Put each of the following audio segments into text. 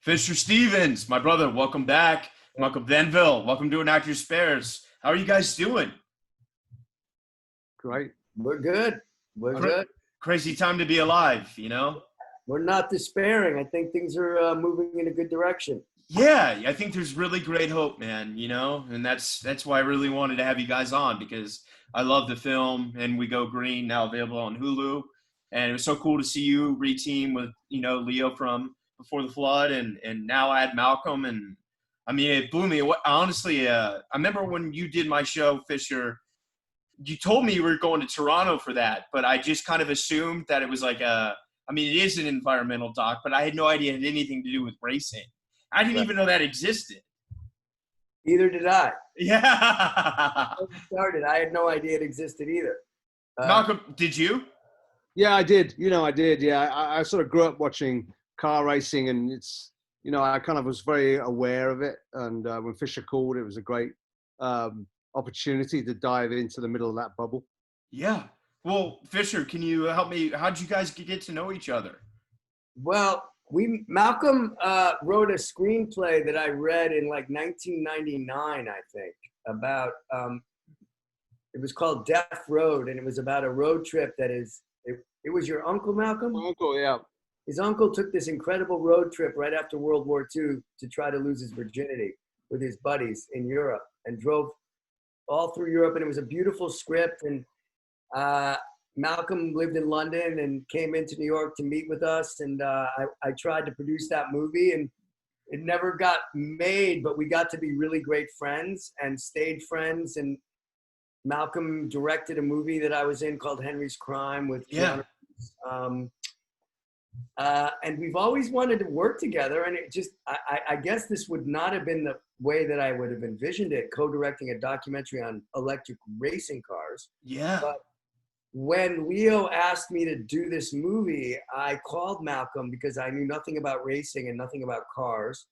FisherStevens, my brother, welcome back. Welcome, Venville. Welcome to An Actor's Spares. How are you guys doing? Great. We're good. We're good. Crazy time to be alive, you know? We're not despairing. I think things are moving in a good direction. Yeah, I think there's really great hope, man, you know? And that's why I really wanted to have you guys on, because I love the film and We Go Green, now available on Hulu. And it was so cool to see you reteam with, Leo from Before the Flood, and now I had Malcolm. And I mean, it blew me away. Honestly, I remember when you did my show, Fisher, you told me you were going to Toronto for that, but I just kind of assumed that it was like it is an environmental doc, but I had no idea it had anything to do with racing. I didn't even know that existed. Either did I. Yeah. When it started, I had no idea it existed either. Malcolm, did you? Yeah, I did. I did. Yeah, I sort of grew up watching car racing, and it's, I kind of was very aware of it. And when Fisher called, it was a great opportunity to dive into the middle of that bubble. Yeah. Well, Fisher, can you help me? How'd you guys get to know each other? Well, Malcolm wrote a screenplay that I read in like 1999, I think, about, it was called Death Road, and it was about a road trip that it was your uncle, Malcolm? My uncle, yeah. His uncle took this incredible road trip right after World War II to try to lose his virginity with his buddies in Europe, and drove all through Europe, and it was a beautiful script. And Malcolm lived in London and came into New York to meet with us, and I tried to produce that movie, and it never got made, but we got to be really great friends and stayed friends. And Malcolm directed a movie that I was in called Henry's Crime with Keanu. And we've always wanted to work together, and it just, I guess this would not have been the way that I would have envisioned it, co-directing a documentary on electric racing cars. Yeah. But when Leo asked me to do this movie, I called Malcolm because I knew nothing about racing and nothing about cars.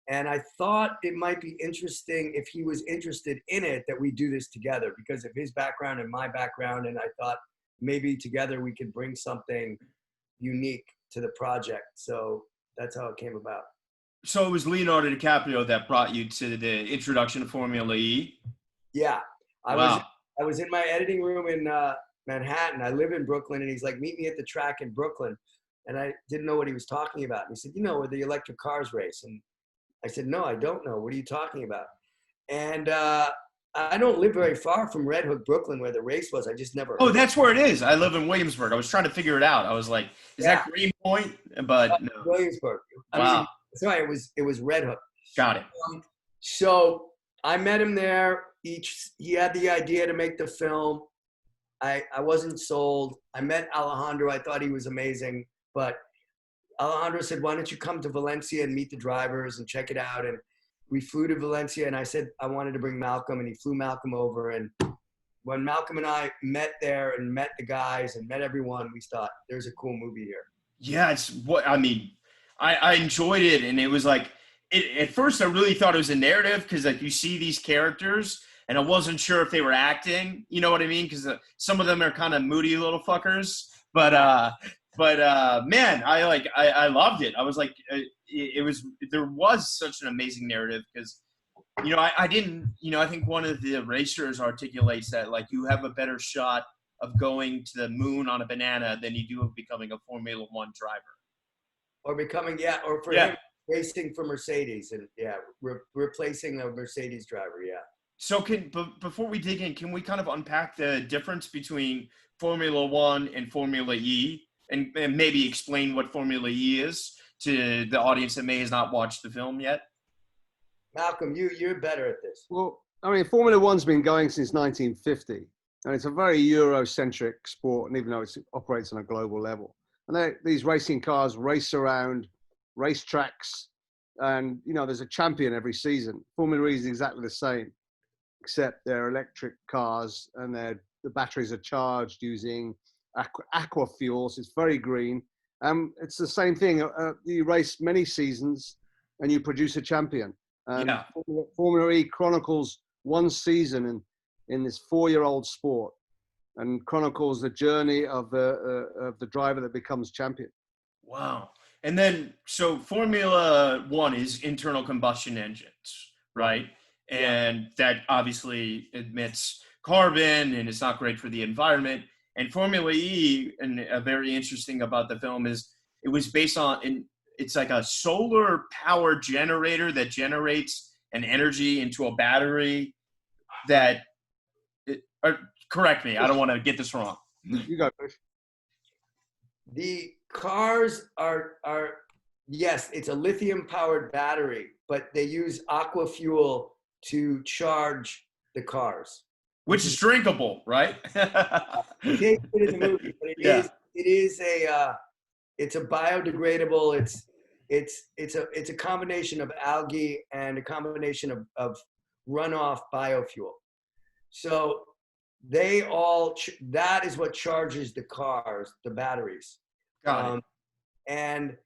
And I thought it might be interesting, if he was interested in it, that we do this together because of his background and my background. And I thought maybe together we could bring something unique to the project. So that's how it came about. So it was Leonardo DiCaprio that brought you to the introduction to Formula E? Yeah. Wow. I was in my editing room in Manhattan. I live in Brooklyn, and he's like, meet me at the track in Brooklyn. And I didn't know what he was talking about. And he said, where the electric cars race. And I said, no, I don't know. What are you talking about? And I don't live very far from Red Hook, Brooklyn, where the race was. I just never. Oh, that's where it is. I live in Williamsburg. I was trying to figure it out. I was like, is that Greenpoint? But no. Williamsburg. Wow. Sorry, it was Red Hook. Got it. So I met him there. He had the idea to make the film. I wasn't sold. I met Alejandro. I thought he was amazing. But Alejandro said, why don't you come to Valencia and meet the drivers and check it out? And we flew to Valencia, and I said I wanted to bring Malcolm, and he flew Malcolm over. And when Malcolm and I met there and met the guys and met everyone, we thought, there's a cool movie here. Yeah, I enjoyed it, and it was like, at first I really thought it was a narrative because like you see these characters, and I wasn't sure if they were acting. You know what I mean? Because some of them are kind of moody little fuckers. But man, I loved it. I was like, there was such an amazing narrative because, I didn't, I think one of the racers articulates that like you have a better shot of going to the moon on a banana than you do of becoming a Formula One driver. Or becoming, him racing for Mercedes and replacing a Mercedes driver. Yeah. So before we dig in, can we kind of unpack the difference between Formula One and Formula E? And maybe explain what Formula E is to the audience that may has not watched the film yet? Malcolm, you're better at this. Well, Formula One's been going since 1950, and it's a very Eurocentric sport, and even though it operates on a global level. And these racing cars race around racetracks, and, there's a champion every season. Formula E is exactly the same, except they're electric cars, and the batteries are charged using aqua fuels. It's very green. It's the same thing. You race many seasons and you produce a champion. Formula E chronicles one season in this 4-year-old sport, and chronicles the journey of the driver that becomes champion. Wow. And then, so Formula One is internal combustion engines, right? Yeah. And that obviously emits carbon and it's not great for the environment. And Formula E, and very interesting about the film is it was based on, it's like a solar power generator that generates an energy into a battery that, correct me, I don't want to get this wrong. You go, Fish. The cars are yes, it's a lithium powered battery, but they use aqua fuel to charge the cars. Which is drinkable, right? They put it in the movie, but it's a biodegradable. It's a combination of algae and a combination of runoff biofuel. So that is what charges the cars, the batteries. Got it. And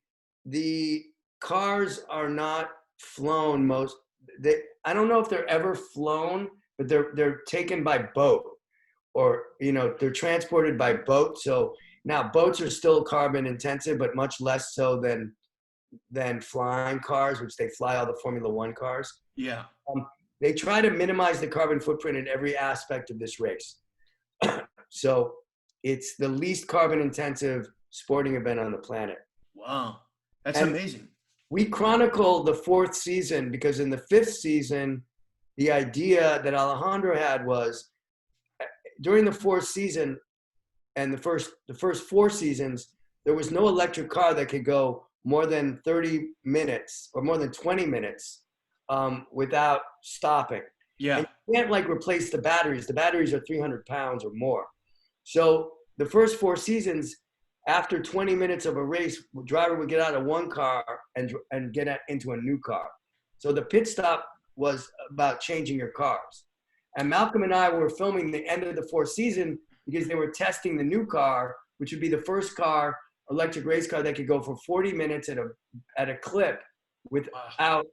the cars are not flown I don't know if they're ever flown, but they're taken by boat, or they're transported by boat. So now boats are still carbon intensive, but much less so than flying cars, which they fly all the Formula One cars. Yeah. They try to minimize the carbon footprint in every aspect of this race. So it's the least carbon intensive sporting event on the planet. Wow. That's amazing. We chronicle the fourth season because in the fifth season, the idea that Alejandro had was during the fourth season and the first 4 seasons, there was no electric car that could go more than 30 minutes or more than 20 minutes without stopping. Yeah. And you can't replace the batteries. The batteries are 300 pounds or more. So the first 4 seasons, after 20 minutes of a race, the driver would get out of one car and get into a new car. So the pit stop was about changing your cars. And Malcolm and I were filming the end of the 4th season because they were testing the new car, which would be the first car, electric race car that could go for 40 minutes at a clip without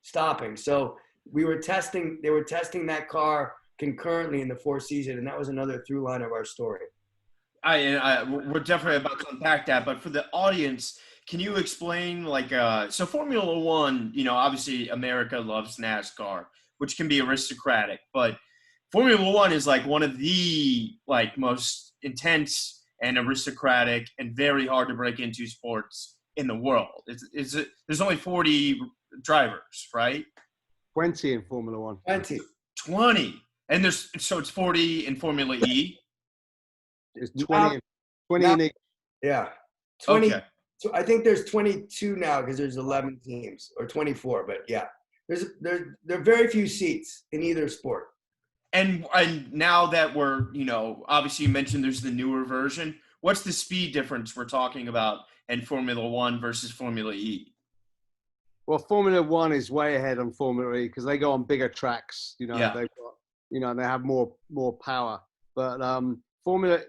stopping. So they were testing that car concurrently in the 4th season, and that was another through line of our story. We're definitely about to unpack that, but for the audience, can you explain so Formula One, obviously America loves NASCAR, which can be aristocratic, but Formula One is one of the most intense and aristocratic and very hard to break into sports in the world. There's only 40 drivers, right? 20 in Formula One. 20. And it's 40 in Formula E. It's 20 in each. Yeah. 20. Okay. So I think there's 22 now because there's 11 teams, or 24, but yeah. There are very few seats in either sport. And now that we're, obviously you mentioned there's the newer version. What's the speed difference we're talking about in Formula One versus Formula E? Well, Formula One is way ahead on Formula E because they go on bigger tracks. They've got, they have more power. But Formula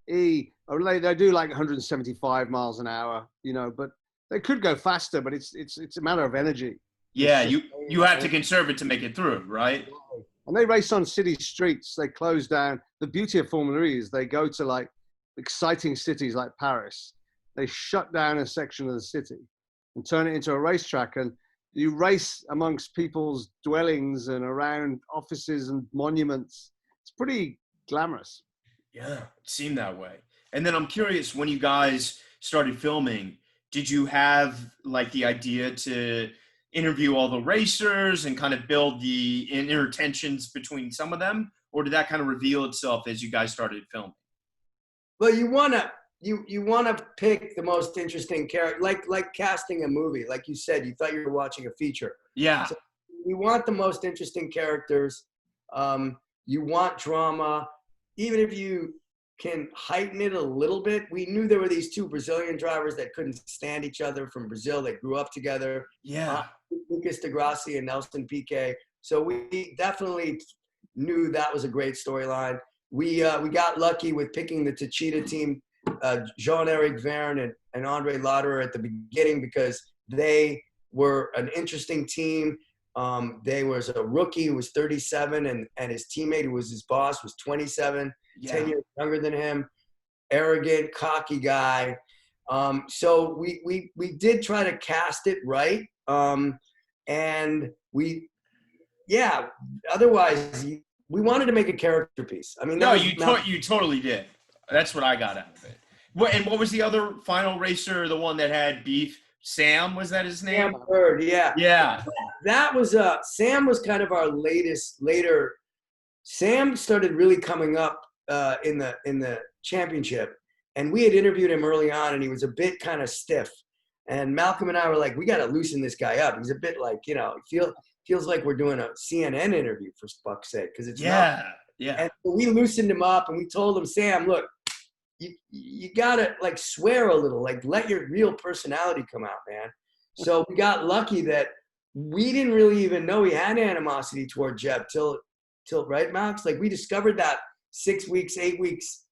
E, they do 175 miles an hour. But they could go faster. But it's a matter of energy. Yeah, you have to conserve it to make it through, right? And they race on city streets. They close down. The beauty of Formula E is they go to exciting cities like Paris. They shut down a section of the city and turn it into a racetrack. And you race amongst people's dwellings and around offices and monuments. It's pretty glamorous. Yeah, it seemed that way. And then I'm curious, when you guys started filming, did you have the idea to interview all the racers and kind of build the inner tensions between some of them? Or did that kind of reveal itself as you guys started filming? Well, you want to pick the most interesting character, like casting a movie. Like you said, you thought you were watching a feature. Yeah. So you want the most interesting characters. You want drama. Even if you can heighten it a little bit. We knew there were these 2 Brazilian drivers that couldn't stand each other from Brazil. They grew up together. Yeah. Lucas Degrassi and Nelson Piquet. So we definitely knew that was a great storyline. We got lucky with picking the Techeetah team, Jean-Eric Verne and Andre Lauderer at the beginning because they were an interesting team. There was a rookie who was 37 and his teammate who was his boss was 27, 10 years younger than him, arrogant, cocky guy. So we did try to cast it right. And otherwise we wanted to make a character piece. I mean, No, you totally did. That's what I got out of it. What was the other final racer? The one that had beef? Sam, was that his name? Sam Bird, yeah. Yeah. That was Sam was kind of our later. Sam started really coming up in the championship, and we had interviewed him early on, and he was a bit kind of stiff. And Malcolm and I were like, we got to loosen this guy up. He's a bit like, feels like we're doing a CNN interview, for fuck's sake, because it's not. Yeah. And so we loosened him up, and we told him, Sam, look, you gotta like swear a little, like let your real personality come out, man. So we got lucky that we didn't really even know he had animosity toward Jeb till right, Max? Like we discovered that 6 weeks, 8 weeks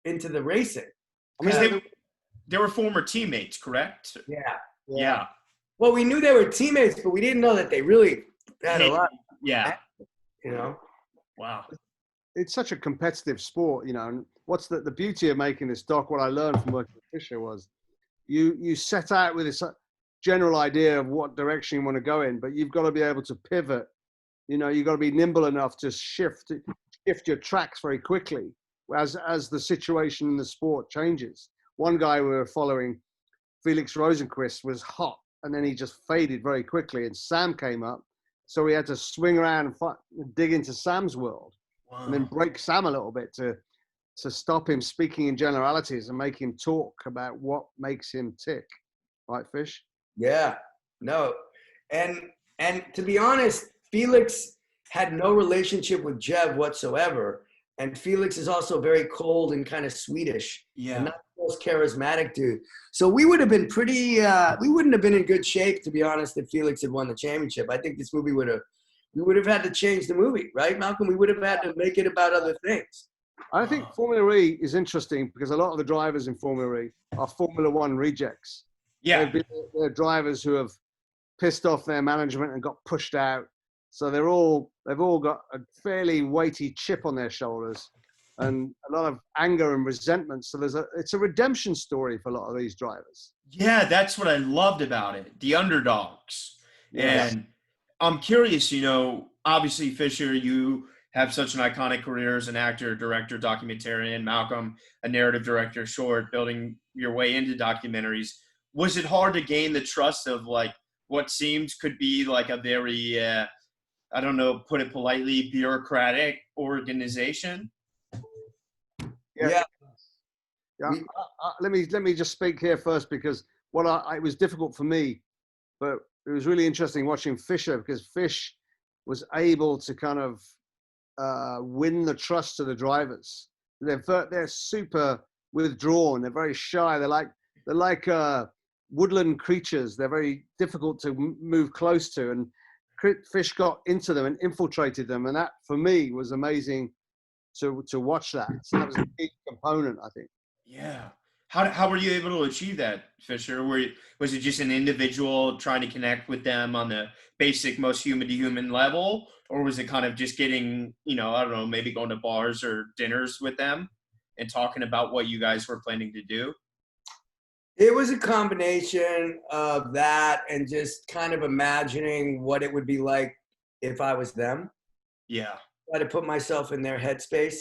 into the racing. Because they were former teammates, correct? Yeah. Well, we knew they were teammates, but we didn't know that they really had a lot. Yeah. Wow. It's such a competitive sport, and what's the beauty of making this doc, what I learned from working with Fisher was you set out with this general idea of what direction you want to go in, but you've got to be able to pivot. You've got to be nimble enough to shift your tracks very quickly as the situation in the sport changes. One guy we were following, Felix Rosenquist, was hot, and then he just faded very quickly, and Sam came up, so we had to swing around and dig into Sam's world. Wow. And then break Sam a little bit to stop him speaking in generalities and make him talk about what makes him tick. Right, Fish? Yeah. No. And to be honest, Felix had no relationship with Jeb whatsoever. And Felix is also very cold and kind of Swedish. Yeah. And not the most charismatic dude. So we would have been we wouldn't have been in good shape, to be honest, if Felix had won the championship. I think this movie we would have had to change the movie, right, Malcolm? We would have had to make it about other things. I think Formula E is interesting because a lot of the drivers in Formula E are Formula One rejects. Yeah. They're drivers who have pissed off their management and got pushed out. So they've all got a fairly weighty chip on their shoulders and a lot of anger and resentment. So it's a redemption story for a lot of these drivers. Yeah, that's what I loved about it. The underdogs. Yes. And I'm curious, obviously, Fisher, you have such an iconic career as an actor, director, documentarian. Malcolm, a narrative director, short, building your way into documentaries. Was it hard to gain the trust of like what seems could be like a very, I don't know, put it politely, bureaucratic organization? Yeah. Let me just speak here first because it was difficult for me, but it was really interesting watching Fisher because Fish was able to kind of win the trust of the drivers. They're super withdrawn. They're very shy. They're like woodland creatures. They're very difficult to move close to. And Fish got into them and infiltrated them, and that for me was amazing to watch that. So that was a big component, I think. Yeah. How were you able to achieve that, Fisher? Was it just an individual trying to connect with them on the basic, most human to human level? Or was it kind of just getting, I don't know, maybe going to bars or dinners with them and talking about what you guys were planning to do? It was a combination of that and just kind of imagining what it would be like if I was them. Yeah. Try to put myself in their headspace.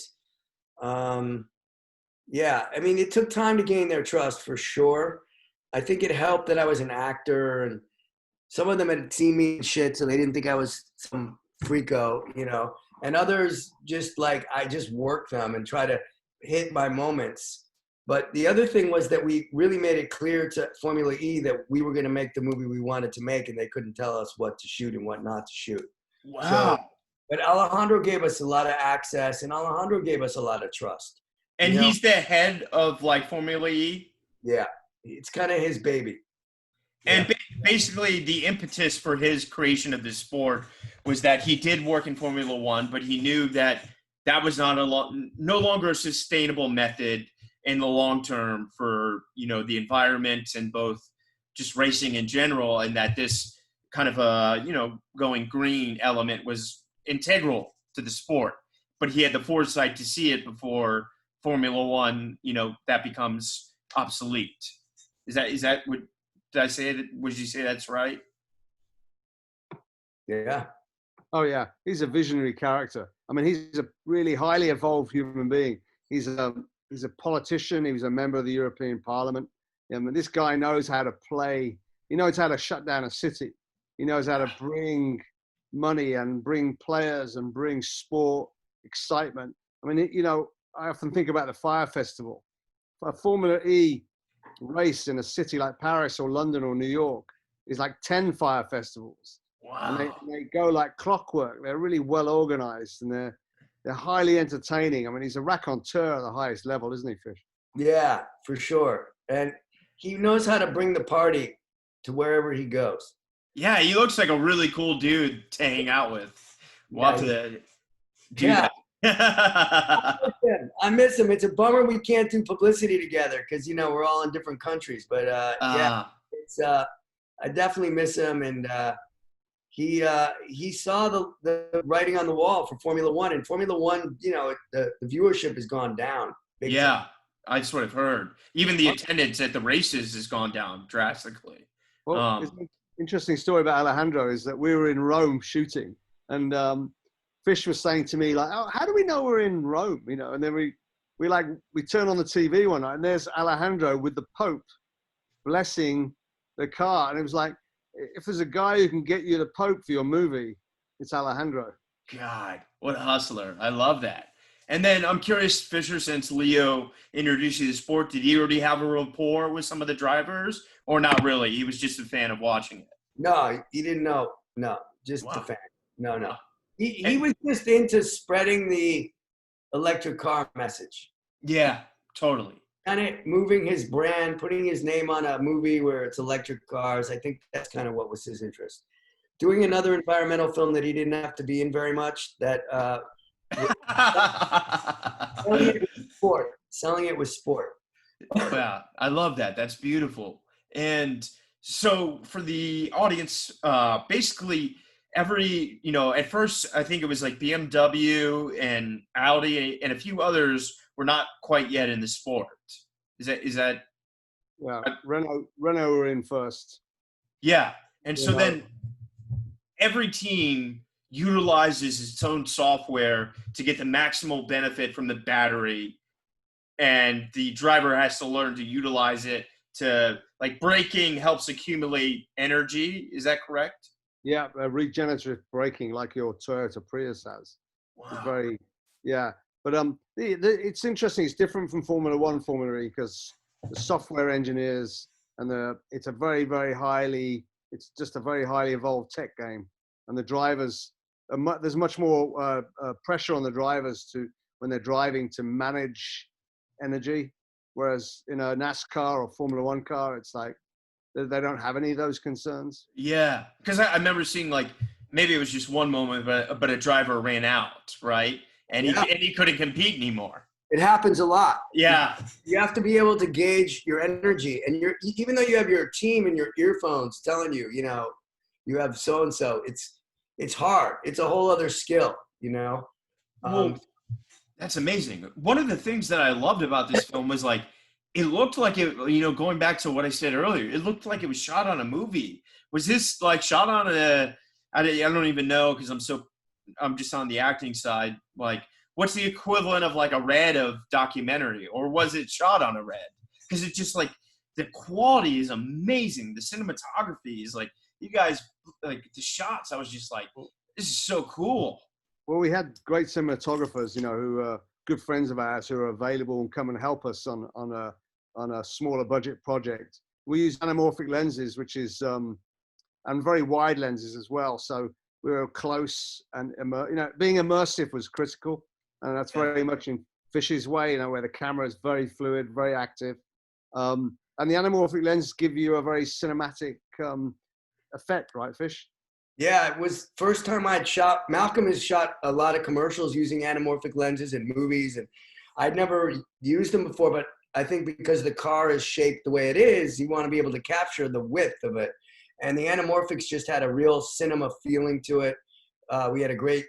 Yeah, I mean, it took time to gain their trust for sure. I think it helped that I was an actor and some of them had seen me and shit, so they didn't think I was some freako, and others just like, I just work them and try to hit my moments. But the other thing was that we really made it clear to Formula E that we were going to make the movie we wanted to make and they couldn't tell us what to shoot and what not to shoot. Wow. But Alejandro gave us a lot of access and Alejandro gave us a lot of trust. And he's the head of like Formula E? Yeah, it's kind of his baby. And basically the impetus for his creation of this sport was that he did work in Formula One, but he knew that was not no longer a sustainable method in the long term for, the environment and both just racing in general, and that this kind of going green element was integral to the sport. But he had the foresight to see it before Formula One, that becomes obsolete. Is that what did I say that? Would you say that's right? Yeah. Oh yeah, he's a visionary character. I mean, he's a really highly evolved human being. He's a politician. He was a member of the European Parliament. I mean, this guy knows how to play. He knows how to shut down a city. He knows how to bring money and bring players and bring sport excitement. I mean, I often think about the Fire Festival. A Formula E race in a city like Paris or London or New York is like 10 fire festivals. And Wow. they go like clockwork. They're really well organized and they're highly entertaining. I mean, he's a raconteur at the highest level, isn't he, Fish? Yeah, for sure. And he knows how to bring the party to wherever he goes. Yeah, he looks like a really cool dude to hang out with. We'll have to do Yeah. that. I miss him. It's a bummer we can't do publicity together because we're all in different countries. But it's I definitely miss him, and he saw the writing on the wall for Formula One, and Formula One, the viewership has gone down. Big time. That's what I've heard. Even the attendance at the races has gone down drastically. Well, it's an interesting story about Alejandro is that we were in Rome shooting, and Fish was saying to me like, "Oh, how do we know we're in Rome?" And then we turn on the TV one night, and there's Alejandro with the Pope blessing the car, and it was like, if there's a guy who can get you the Pope for your movie, it's Alejandro. God, what a hustler. I love that. And then I'm curious, Fisher, since Leo introduced you to the sport, did he already have a rapport with some of the drivers or not really? He was just a fan of watching it. No, he didn't know. No, just Wow. a fan. No. He was just into spreading the electric car message. Yeah, totally. Kind of moving his brand, putting his name on a movie where it's electric cars. I think that's kind of what was his interest. Doing another environmental film that he didn't have to be in very much. Selling it with sport. Yeah, I love that. That's beautiful. And so for the audience, basically every, at first I think it was like BMW and Audi and a few others were not quite yet in the sport. Is that? Yeah, Renault were in first. Yeah. And so then every team utilizes its own software to get the maximal benefit from the battery. And the driver has to learn to utilize it to, like, braking helps accumulate energy. Is that correct? Yeah, regenerative braking like your Toyota Prius has. Wow. It's very, yeah. But it's interesting. It's different from Formula One, Formula E, because the software engineers and it's a very, very it's just a very highly evolved tech game. And the drivers, there's much more pressure on the drivers when they're driving to manage energy. Whereas in a NASCAR or Formula One car, it's like they don't have any of those concerns. Yeah, because I remember seeing, like, maybe it was just one moment, but a driver ran out, right? And he couldn't compete anymore. It happens a lot. Yeah. You have to be able to gauge your energy, and even though you have your team and your earphones telling you, you have so and so. It's hard. It's a whole other skill, Well, that's amazing. One of the things that I loved about this film was, like, it looked like it, going back to what I said earlier, it looked like it was shot on a movie. Was this, like, shot on I don't even know, because I'm just on the acting side. Like, what's the equivalent of, like, a Red of documentary, or was it shot on a Red? Because it's just, like, the quality is amazing. The cinematography is, like, you guys, like, the shots, I was just like, this is so cool. Well, we had great cinematographers, who are good friends of ours who are available and come and help us on a smaller budget project. We use anamorphic lenses, which is and very wide lenses as well. So we were close and being immersive was critical, and that's very much in Fish's way, where the camera is very fluid, very active, and the anamorphic lenses give you a very cinematic effect, right, Fish? Yeah, it was first time I'd shot. Malcolm has shot a lot of commercials using anamorphic lenses in movies, and I'd never used them before, but I think because the car is shaped the way it is, you want to be able to capture the width of it. And the anamorphics just had a real cinema feeling to it. We had a great,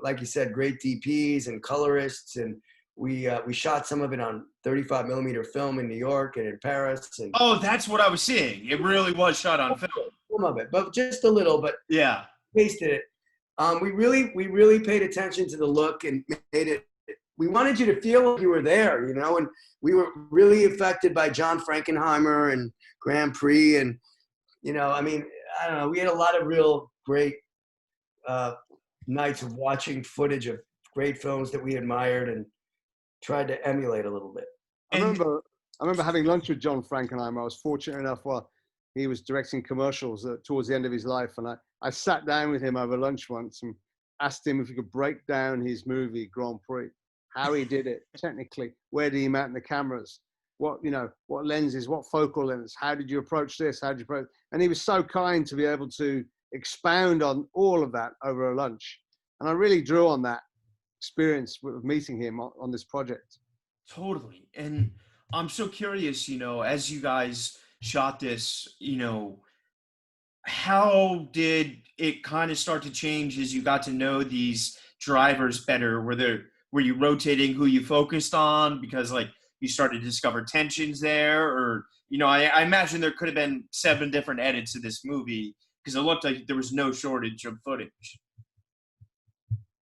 like you said, great DPs and colorists, and we shot some of it on 35 millimeter film in New York and in Paris, and Oh, that's what I was seeing. It really was shot on film. some of it, but just a little. But Yeah. tasted it. We really paid attention to the look and made it. We wanted you to feel like you were there, you know, and we were really affected by John Frankenheimer and Grand Prix, and you know, I mean, I don't know, we had a lot of real great nights of watching footage of great films that we admired and tried to emulate a little bit. I remember having lunch with John Frankenheimer. I was fortunate enough while he was directing commercials towards the end of his life, and I sat down with him over lunch once and asked him if he could break down his movie Grand Prix, how he did it technically, where did he mount the cameras, what lenses, what focal lengths, how did you approach this, how did you approach, and he was so kind to be able to expound on all of that over a lunch, and I really drew on that experience with meeting him on this project. Totally. And I'm so curious, as you guys shot this, how did it kind of start to change as you got to know these drivers better? Were you rotating who you focused on because you started to discover tensions there? Or, I imagine there could have been 7 different edits of this movie because it looked like there was no shortage of footage.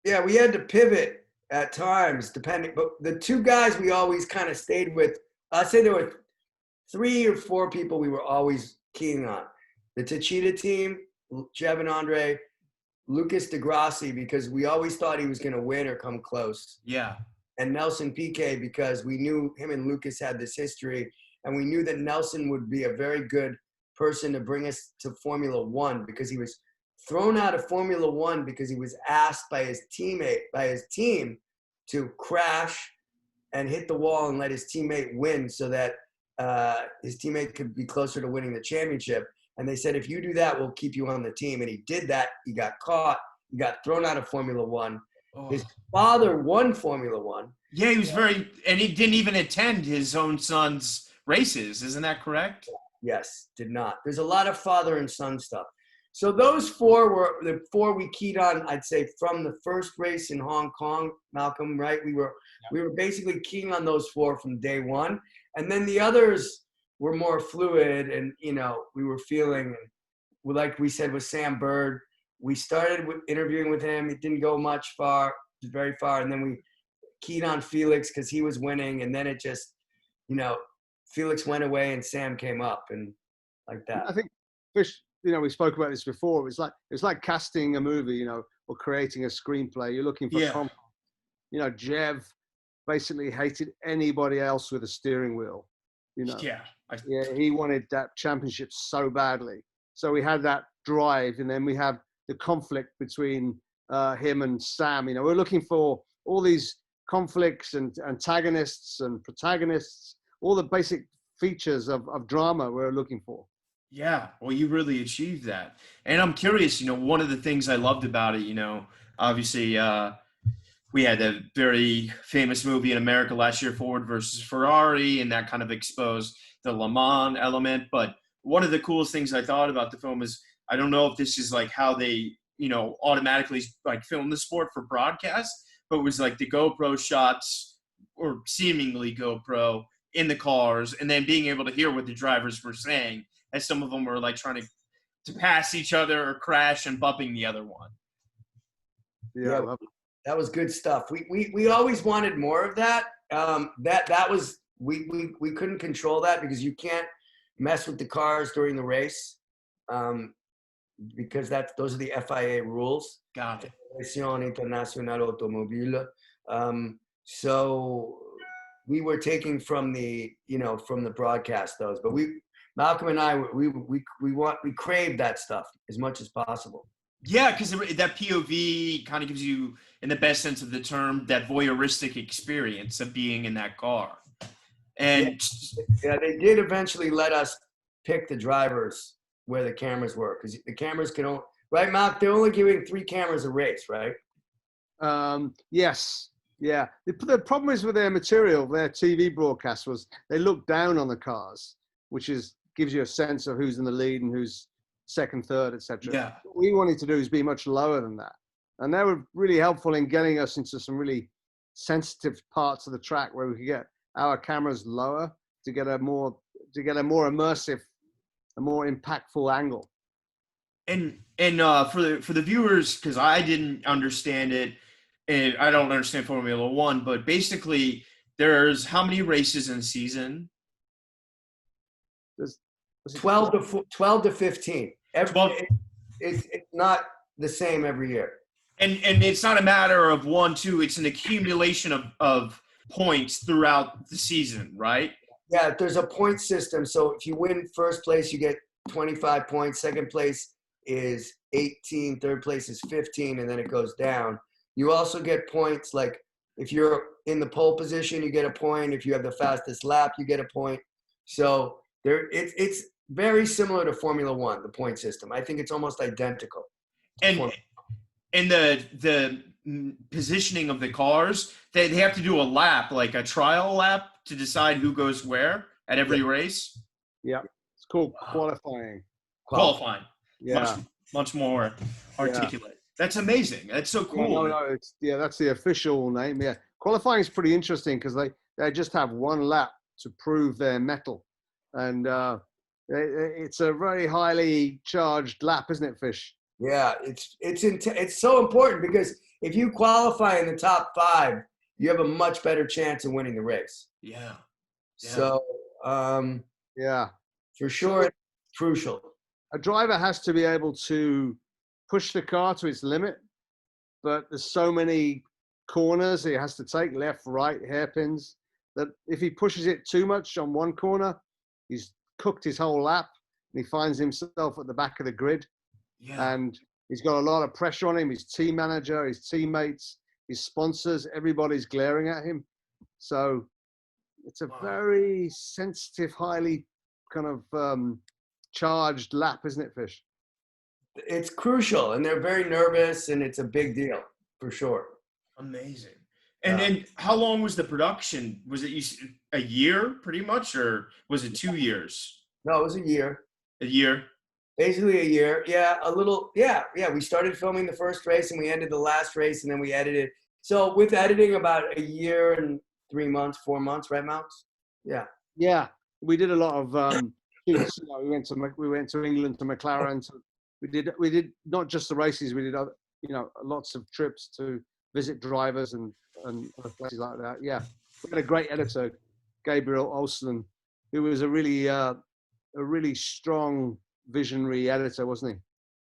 Yeah, we had to pivot at times, depending. But the 2 guys we always kind of stayed with, I'd say there were 3 or 4 people we were always keying on. The Tachita team, Jev and Andre, Lucas DeGrassi, because we always thought he was going to win or come close. Yeah. And Nelson Piquet, because we knew him and Lucas had this history, and we knew that Nelson would be a very good person to bring us to Formula One, because he was thrown out of Formula One because he was asked by his team to crash and hit the wall and let his teammate win so that his teammate could be closer to winning the championship. And they said, if you do that, we'll keep you on the team. And he did that. He got caught. He got thrown out of Formula One. Oh. His father won Formula One. Yeah, he was and he didn't even attend his own son's races. Isn't that correct? Yes, did not. There's a lot of father and son stuff. So those 4 were the 4 we keyed on, I'd say, from the first race in Hong Kong, Malcolm, right? We were basically keying on those 4 from day one. And then the others were more fluid, and, we were feeling, like we said with Sam Bird, we started with interviewing with him. It didn't go very far. And then we keyed on Felix because he was winning. And then it just, Felix went away and Sam came up, and like that. I think Fish, we spoke about this before. It's like casting a movie, or creating a screenplay. You're looking for conflict. Jev basically hated anybody else with a steering wheel. He wanted that championship so badly. So we had that drive, and then we have the conflict between him and Sam. We're looking for all these conflicts and antagonists and protagonists, all the basic features of drama we're looking for. Yeah, well, you really achieved that. And I'm curious, one of the things I loved about it, obviously we had a very famous movie in America last year, Ford versus Ferrari, and that kind of exposed the Le Mans element. But one of the coolest things I thought about the film is, I don't know if this is how they, automatically film the sport for broadcast, but it was the GoPro shots, or seemingly GoPro, in the cars, and then being able to hear what the drivers were saying as some of them were trying to pass each other or crash and bumping the other one. Yeah, that was good stuff. We always wanted more of that. That was we couldn't control that because you can't mess with the cars during the race, because those are the FIA rules. Got it. Federación Internacional Automobile. So we were taking from the broadcast those, but Malcolm and I, we crave that stuff as much as possible. Yeah, because that POV kind of gives you, in the best sense of the term, that voyeuristic experience of being in that car. And yeah, they did eventually let us pick the drivers where the cameras were, because the cameras can only, right, Mark? They're only giving 3 cameras a race, right? Yes. Yeah. The problem is with their material, their TV broadcast, was they look down on the cars, which gives you a sense of who's in the lead and who's second, third, etc. Yeah. What we wanted to do is be much lower than that. And they were really helpful in getting us into some really sensitive parts of the track where we could get our cameras lower to get a more immersive, a more impactful angle. And for the viewers, because I didn't understand it, and I don't understand Formula One, but basically there's how many races in a season? There's 12 to 15. 12. It's not the same every year. And it's not a matter of 1, 2. It's an accumulation of points throughout the season, right? Yeah, there's a point system. So if you win first place, you get 25 points. Second place is 18. Third place is 15, and then it goes down. You also get points like if you're in the pole position, you get a point. If you have the fastest lap, you get a point. So it's very similar to Formula One, the point system. I think it's almost identical. And the positioning of the cars, they have to do a lap, like a trial lap, to decide who goes where at every race. Yeah, it's called qualifying. Qualifying. Yeah, much more articulate. That's amazing. That's so cool. No, that's the official name. Yeah, qualifying is pretty interesting because they just have one lap to prove their mettle, and it's a very highly charged lap, isn't it, Fish? Yeah, it's so important because if you qualify in the top 5, you have a much better chance of winning the race. Yeah. So, for sure, it's crucial. A driver has to be able to push the car to its limit, but there's so many corners he has to take, left, right, hairpins, that if he pushes it too much on one corner, he's cooked his whole lap and he finds himself at the back of the grid. Yeah. And he's got a lot of pressure on him, his team manager, his teammates, his sponsors, everybody's glaring at him. So it's a very sensitive, highly kind of charged lap, isn't it, Fish? It's crucial, and they're very nervous, and it's a big deal, for sure. Amazing. And how long was the production? Was it a year, pretty much, or was it 2 years? No, it was a year. A year? Basically a year. Yeah, a little. Yeah. We started filming the first race, and we ended the last race, and then we edited. So with editing, about a year and 3 months, 4 months, right, Mounts? Yeah. Yeah, we did a lot of shoots. We went to England, to McLaren. So we did not just the races. We did other, lots of trips to visit drivers and other places like that. Yeah, we had a great editor, Gabriel Olsen, who was a really strong, visionary editor, wasn't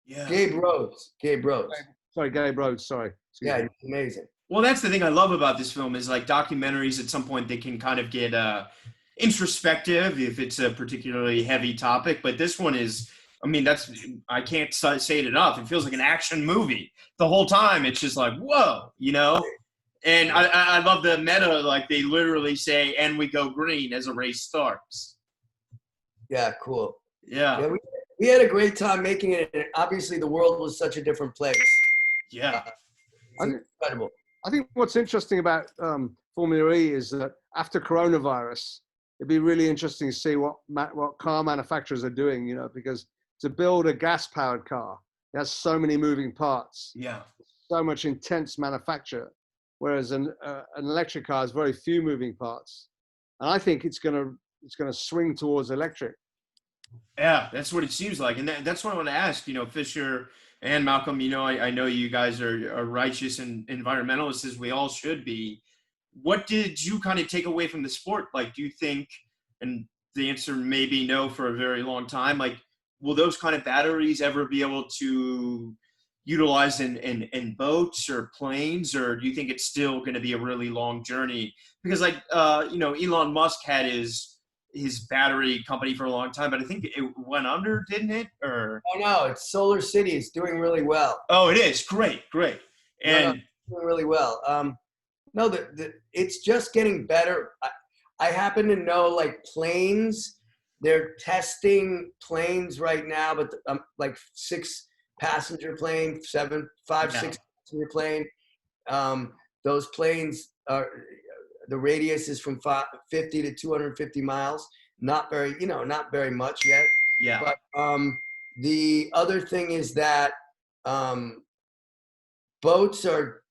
he? Yeah. Gabe Rhodes. Sorry, Gabe Rhodes. Sorry. Yeah, he's amazing. Well, that's the thing I love about this film is like documentaries. At some point, they can kind of get introspective if it's a particularly heavy topic. But this one is, I can't say it enough. It feels like an action movie the whole time. It's just like, whoa, And I love the meta, like they literally say, "And we go green" as a race starts. Yeah, cool. Yeah, we had a great time making it. And obviously, the world was such a different place. Yeah, incredible. I think what's interesting about Formula E is that after coronavirus, it'd be really interesting to see what car manufacturers are doing. Because to build a gas-powered car, it has so many moving parts. Yeah, so much intense manufacture, whereas an electric car has very few moving parts. And I think it's gonna swing towards electric. Yeah, that's what it seems like, and that's what I want to ask. Fisher and Malcolm. I know you guys are righteous and environmentalists, as we all should be. What did you kind of take away from the sport? Like, do you think, and the answer may be no for a very long time, like, will those kind of batteries ever be able to utilize in boats or planes, or do you think it's still going to be a really long journey? Because Elon Musk had his battery company for a long time, but I think it went under, didn't it? Or no, it's Solar City. It's doing really well. Oh, it is great, and doing really well. No, it's just getting better. I happen to know, like, planes. They're testing planes right now, but like 6-passenger plane, 5, 6-passenger plane. Those planes are, the radius is from 50 to 250 miles. Not very much yet. Yeah. But the other thing is that boats are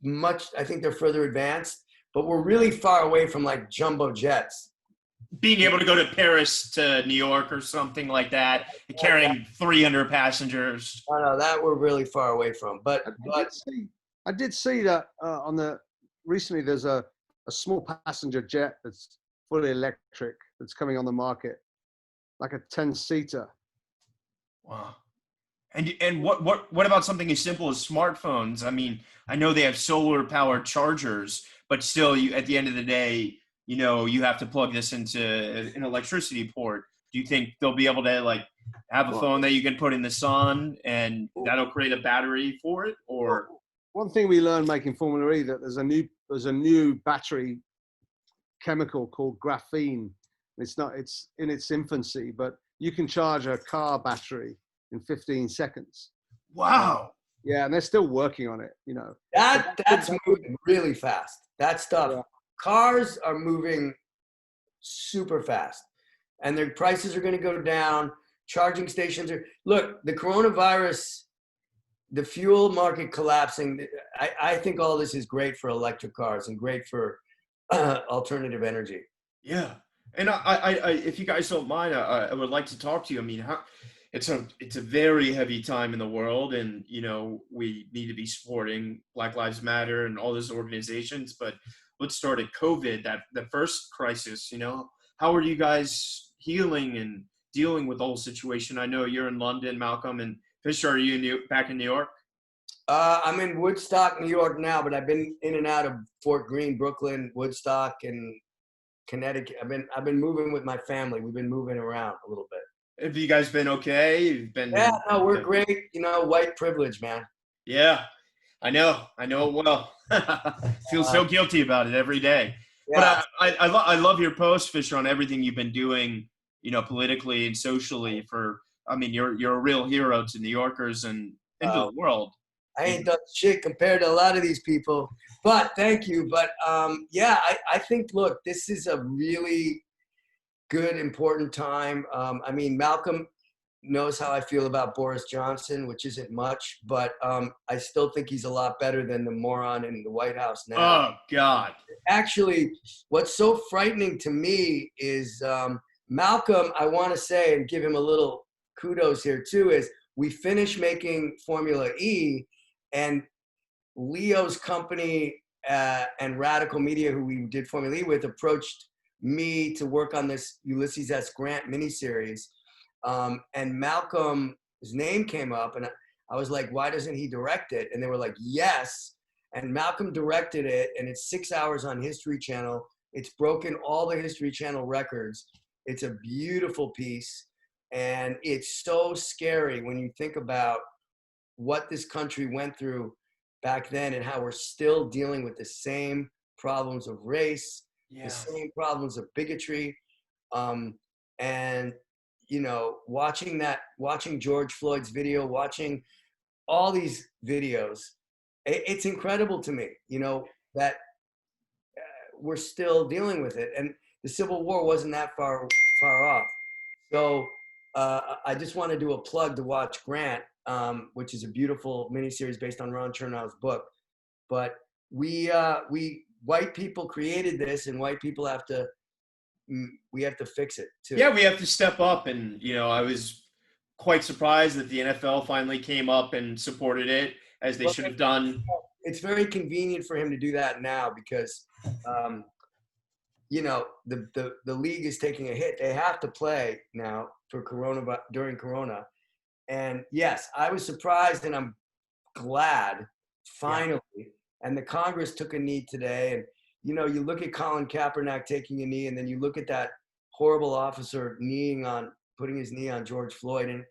much. I think they're further advanced, but we're really far away from like jumbo jets. Being able to go to Paris to New York or something like that, carrying 300 passengers. I know that we're really far away from. But I did see that recently. There's a small passenger jet that's fully electric that's coming on the market, like a 10-seater. Wow. And what about something as simple as smartphones? I mean, I know they have solar powered chargers, but still, at the end of the day, you have to plug this into an electricity port. Do you think they'll be able to like have a phone that you can put in the sun and that'll create a battery for it? Or one thing we learned making Formula E, that there's a new battery chemical called graphene. It's in its infancy, but you can charge a car battery in 15 seconds. Wow. Yeah, and they're still working on it, That's moving really fast. That stuff. Yeah. Cars are moving super fast, and their prices are going to go down. Charging stations are. Look, the coronavirus, the fuel market collapsing. I think all this is great for electric cars and great for alternative energy. Yeah. And I if you guys don't mind, I would like to talk to you. I mean, it's a very heavy time in the world, and we need to be supporting Black Lives Matter and all those organizations. But let's start at COVID, the first crisis. How are you guys healing and dealing with the whole situation? I know you're in London, Malcolm, and Fisher. Are you back in New York? I'm in Woodstock, New York now, but I've been in and out of Fort Greene, Brooklyn, Woodstock, and Connecticut. I've been moving with my family. We've been moving around a little bit. Have you guys been okay? You've been. Yeah, no, we're great. White privilege, man. Yeah, I know it well. Feel so guilty about it every day. Yeah. But I love your post, Fisher, on everything you've been doing, politically and socially. You're a real hero to New Yorkers and into the world. I ain't done shit compared to a lot of these people, but thank you. But I think, look, this is a really good, important time. Malcolm knows how I feel about Boris Johnson, which isn't much, but I still think he's a lot better than the moron in the White House now. Oh, God. Actually, what's so frightening to me is Malcolm, I want to say, and give him a little kudos here too, is we finished making Formula E, and Leo's company and Radical Media, who we did Formula E with, approached me to work on this Ulysses S. Grant miniseries. And Malcolm's name came up, and I was like, why doesn't he direct it? And they were like, yes. And Malcolm directed it, and it's 6 hours on History Channel. It's broken all the History Channel records. It's a beautiful piece, and it's so scary when you think about what this country went through back then and how we're still dealing with the same problems of race, the same problems of bigotry. And, watching George Floyd's video, watching all these videos, it's incredible to me, that we're still dealing with it. And the Civil War wasn't that far off. So I just want to do a plug to watch Grant, which is a beautiful miniseries based on Ron Chernow's book. But we white people created this, and white people have to fix it too. Yeah, we have to step up. And I was quite surprised that the NFL finally came up and supported it, as they should have done. It's very convenient for him to do that now because the league is taking a hit. They have to play now for during Corona. And yes, I was surprised, and I'm glad finally. Yeah. And the Congress took a knee today. And, you look at Colin Kaepernick taking a knee, and then you look at that horrible officer putting his knee on George Floyd. And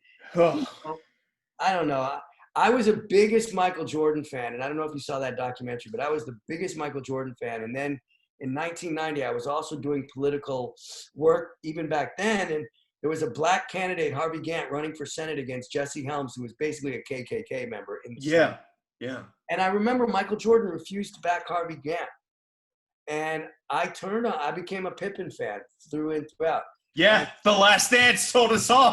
I don't know. I was the biggest Michael Jordan fan. And I don't know if you saw that documentary, but I was the biggest Michael Jordan fan. And then in 1990, I was also doing political work even back then. And there was a black candidate, Harvey Gantt, running for Senate against Jesse Helms, who was basically a KKK member. In the Senate. Yeah. And I remember Michael Jordan refused to back Harvey Gantt. And I became a Pippen fan through and throughout. Yeah, The Last Dance told us all,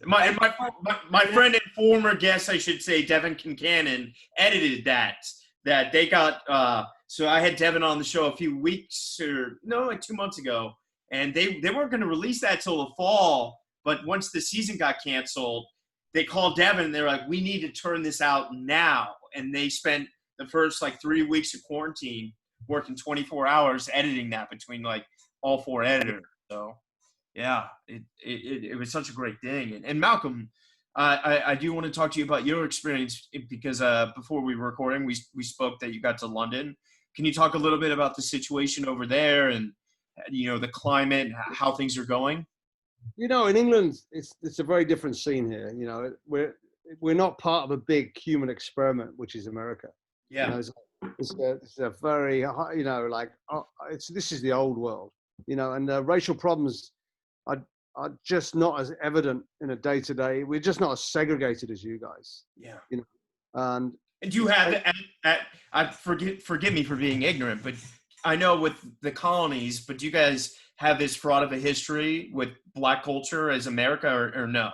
My friend and former guest, I should say, Devin Kincannon, edited that they got. So I had Devin on the show a few weeks or no, like 2 months ago, and they weren't going to release that till the fall. But once the season got canceled, they called Devin and they're like, "We need to turn this out now." And they spent the first like 3 weeks of quarantine working 24 hours editing that between like all 4 editors. So. Yeah, it was such a great thing. And Malcolm, I do want to talk to you about your experience because before we were recording, we spoke that you got to London. Can you talk a little bit about the situation over there and, the climate and how things are going? In England, it's a very different scene here. We're not part of a big human experiment, which is America. Yeah. It's a very, this is the old world, and racial problems are just not as evident in a day-to-day. We're just not as segregated as you guys. Yeah. And you have, I forgive me for being ignorant, but I know with the colonies, but do you guys have this fraud of a history with Black culture as America or no?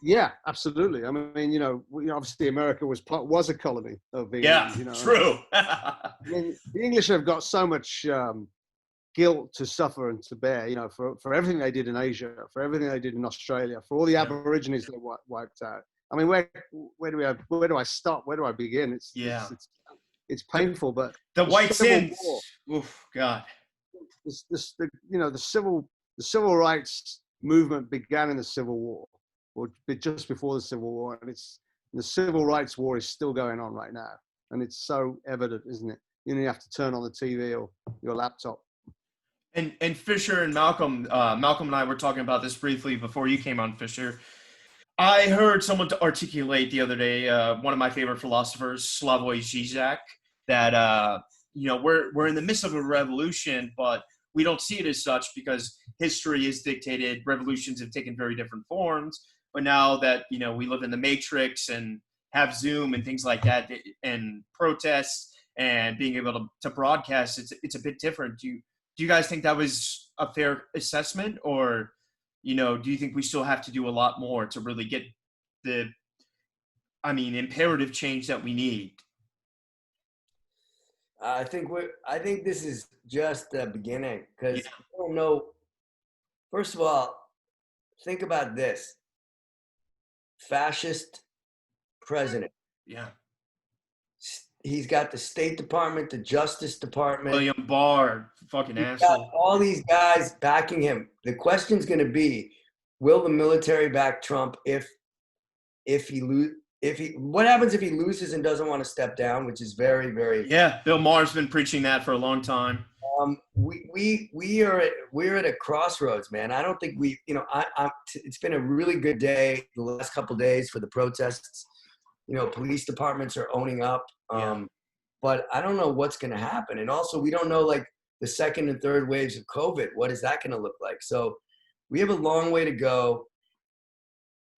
Yeah, absolutely. I mean, obviously America was a colony of England. Yeah, true. The English have got so much guilt to suffer and to bear, for everything they did in Asia, for everything they did in Australia, for all the Aborigines they wiped out. I mean, where do I stop? Where do I begin? It's painful, but the white sins. Oof, God. The civil rights movement began in the Civil War, or just before the Civil War, and the Civil Rights War is still going on right now, and it's so evident, isn't it? You have to turn on the TV or your laptop. And Fisher and Malcolm and I were talking about this briefly before you came on, Fisher. I heard someone to articulate the other day, one of my favorite philosophers, Slavoj Žižek, that we're in the midst of a revolution, but we don't see it as such because history is dictated. Revolutions have taken very different forms, but now that we live in the Matrix and have Zoom and things like that, and protests and being able to broadcast, it's a bit different. Do you guys think that was a fair assessment, or, do you think we still have to do a lot more to really get the, imperative change that we need? I think this is just the beginning because I don't know. First of all, think about this: fascist president. Yeah. He's got the State Department, the Justice Department. William Barr, fucking asshole. Got all these guys backing him. The question's going to be, will the military back Trump what happens if he loses and doesn't want to step down, which is very, very. Yeah, Bill Maher's been preaching that for a long time. We're at a crossroads, man. I don't think it's been a really good day the last couple of days for the protests. Police departments are owning up. But I don't know what's going to happen. And also we don't know like the second and third waves of COVID. What is that going to look like? So we have a long way to go.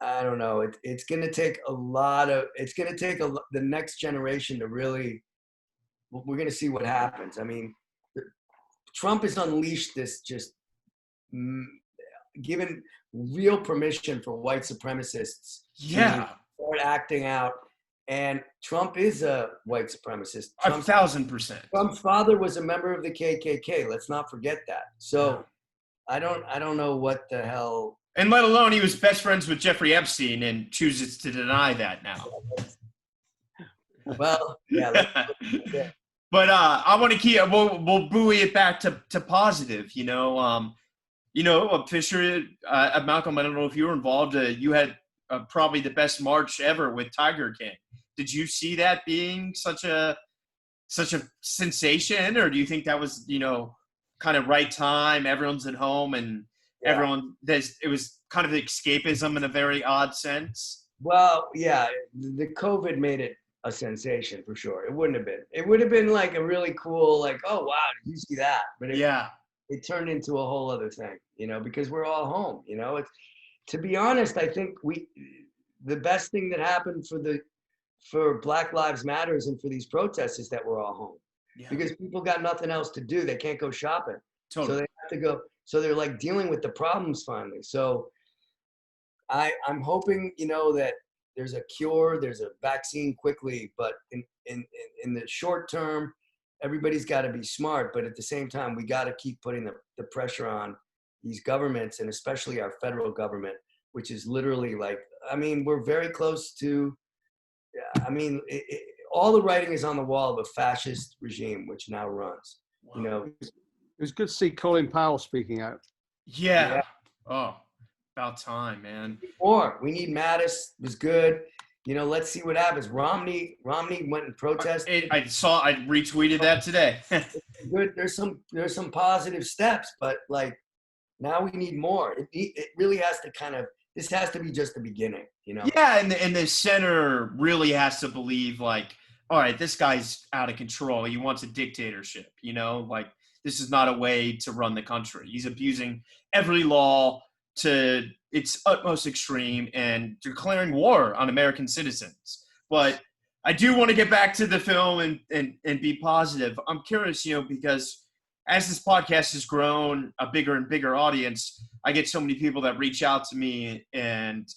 I don't know. It's going to take the next generation to really, we're going to see what happens. I mean, Trump has unleashed this, just given real permission for white supremacists. Yeah. Start acting out. And Trump is a white supremacist. 1,000%. Trump's father was a member of the KKK. Let's not forget that. So I don't know what the hell. And let alone he was best friends with Jeffrey Epstein and chooses to deny that now. Well, yeah. But I want to keep. We'll buoy it back to positive. Fisher, Malcolm. I don't know if you were involved. You had probably the best march ever with Tiger King. Did you see that being such a sensation, or do you think that was kind of right time? Everyone's at home and it was kind of escapism in a very odd sense. Well, yeah, the COVID made it a sensation for sure. It wouldn't have been. It would have been like a really cool, like, oh wow, did you see that? But it turned into a whole other thing, because we're all home. It's, to be honest, I think the best thing that happened for Black Lives Matters and for these protests is that we're all home, because people got nothing else to do. They can't go shopping, so they have to go. So they're like dealing with the problems finally. So I'm hoping, that there's a cure, there's a vaccine quickly, but in the short term, everybody's got to be smart. But at the same time, we got to keep putting the pressure on these governments, and especially our federal government, which is literally like, we're very close to, all the writing is on the wall of a fascist regime, which now runs, It was good to see Colin Powell speaking out. Yeah. Oh, about time, man. We need Mattis. It was good. Let's see what happens. Romney went and protested. I retweeted that today. Good. There's some positive steps, but like now we need more. It really has to this has to be just the beginning, Yeah, and the center really has to believe like, all right, this guy's out of control. He wants a dictatorship, like this is not a way to run the country. He's abusing every law to its utmost extreme and declaring war on American citizens. But I do want to get back to the film and be positive. I'm curious, because as this podcast has grown a bigger and bigger audience, I get so many people that reach out to me and,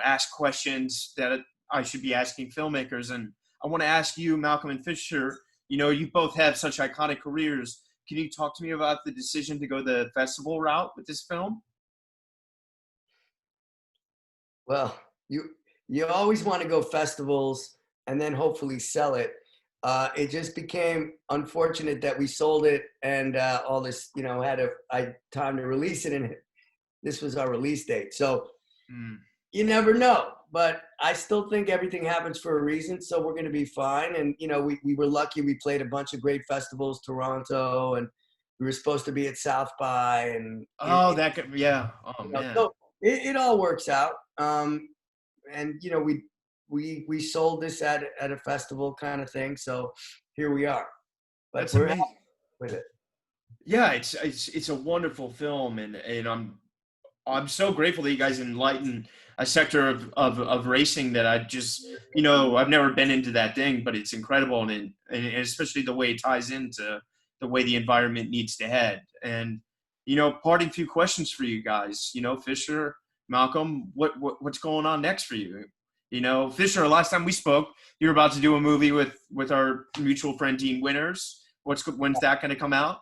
ask questions that I should be asking filmmakers. And I want to ask you, Malcolm and Fisher, you both have such iconic careers. Can you talk to me about the decision to go the festival route with this film? Well, you always want to go festivals and then hopefully sell it. It just became unfortunate that we sold it and all this, had time to release it, and this was our release date. So you never know, but I still think everything happens for a reason. So we're going to be fine. And, we were lucky. We played a bunch of great festivals, Toronto, and we were supposed to be at South by. And yeah. Oh, man. So it all works out. And, we sold this at a festival kind of thing. So here we are. But That's we're amazing. happy with it. Yeah, it's a wonderful film, and I'm so grateful that you guys enlighten a sector of racing that I just, I've never been into that thing, but it's incredible, and especially the way it ties into the way the environment needs to head. And, parting few questions for you guys, Fisher, Malcolm, what's going on next for you? Fisher, last time we spoke, you were about to do a movie with our mutual friend Dean Winters. When's that going to come out?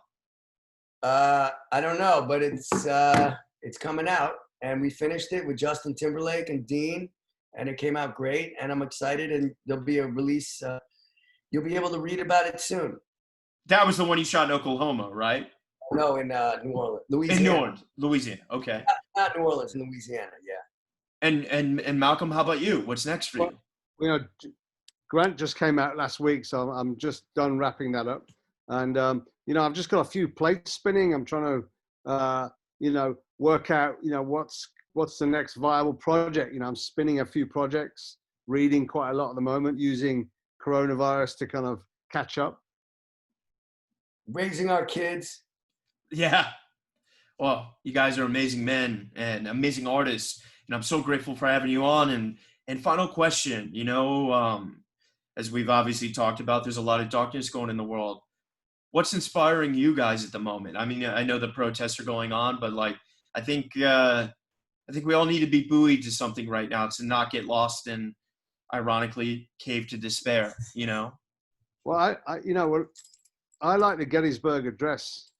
I don't know, but it's coming out, and we finished it with Justin Timberlake and Dean, and it came out great, and I'm excited, and there'll be a release. You'll be able to read about it soon. That was the one you shot in Oklahoma, right? No, in New Orleans, Louisiana. In Louisiana, okay. Not New Orleans, in Louisiana, yeah. And Malcolm, how about you? What's next for you? Grant just came out last week, so I'm just done wrapping that up. And, I've just got a few plates spinning. I'm trying to, work out, what's the next viable project. I'm spinning a few projects, reading quite a lot at the moment, using coronavirus to kind of catch up. Raising our kids. Yeah. Well, you guys are amazing men and amazing artists, and I'm so grateful for having you on. And final question, as we've obviously talked about, there's a lot of darkness going in the world. What's inspiring you guys at the moment? I mean, I know the protests are going on, but I think we all need to be buoyed to something right now to not get lost and, ironically, cave to despair. Well, I like the Gettysburg Address.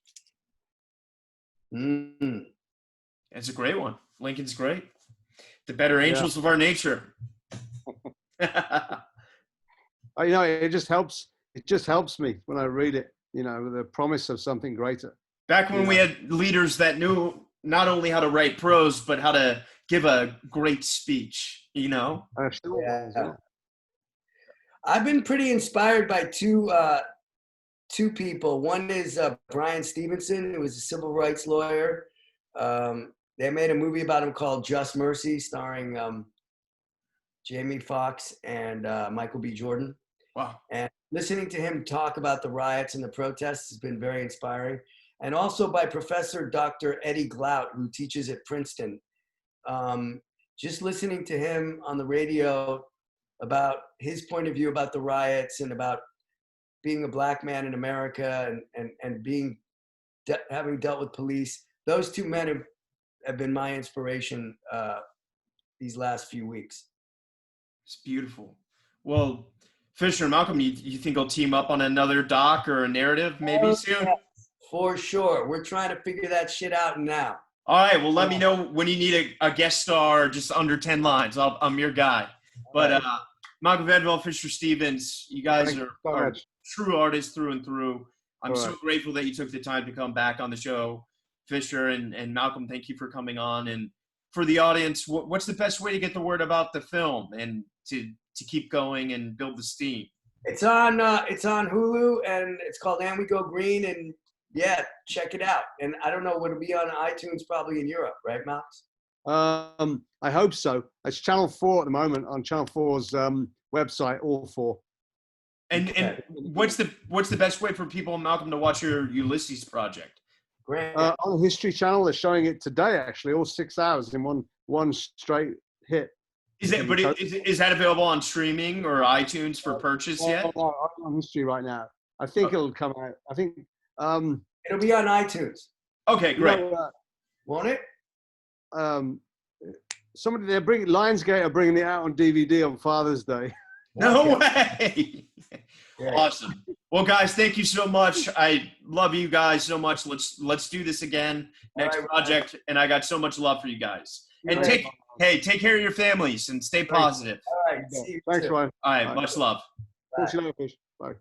It's a great one. Lincoln's great. The better angels of our nature. It just helps. It just helps me when I read it. The promise of something greater. Back when we had leaders that knew not only how to write prose, but how to give a great speech. Yeah. I've been pretty inspired by two people. One is Brian Stevenson, who was a civil rights lawyer. They made a movie about him called Just Mercy, starring Jamie Foxx and Michael B. Jordan. Wow. And listening to him talk about the riots and the protests has been very inspiring. And also by Professor Dr. Eddie Glaudt, who teaches at Princeton. Just listening to him on the radio about his point of view about the riots and about being a black man in America and having dealt with police. Those two men have been my inspiration these last few weeks. It's beautiful. Well, Fisher and Malcolm, you think they'll team up on another doc or a narrative maybe soon? Yeah, for sure. We're trying to figure that shit out now. All right. Well, let me know when you need a guest star, just under 10 lines. I'm your guy. But Malcolm Venville, FisherStevens, you guys are true artists through and through. I'm so grateful that you took the time to come back on the show. Fisher and Malcolm, thank you for coming on. And for the audience, what's the best way to get the word about the film and to keep going and build the steam? It's on Hulu, and it's called And We Go Green, and yeah, check it out. And I don't know, would it be on iTunes probably in Europe, right, Max? I hope so. It's Channel 4 at the moment on Channel 4's website, all 4. And what's the best way for people, Malcolm, to watch your Ulysses project? Great. On the History Channel, they're showing it today, actually, all 6 hours in one straight hit. Is that available on streaming or iTunes for purchase yet? No, on History right now. I think it'll come out. I think it'll be on iTunes. Okay, great. Won't it? Somebody Lionsgate are bringing it out on DVD on Father's Day. No way. Awesome. Well, guys, thank you so much. I love you guys so much. Let's do this again next project. And I got so much love for you guys. And take care of your families and stay positive. All right. Thanks, Ryan. All right. Much love. Talk to you later, Fish. Bye.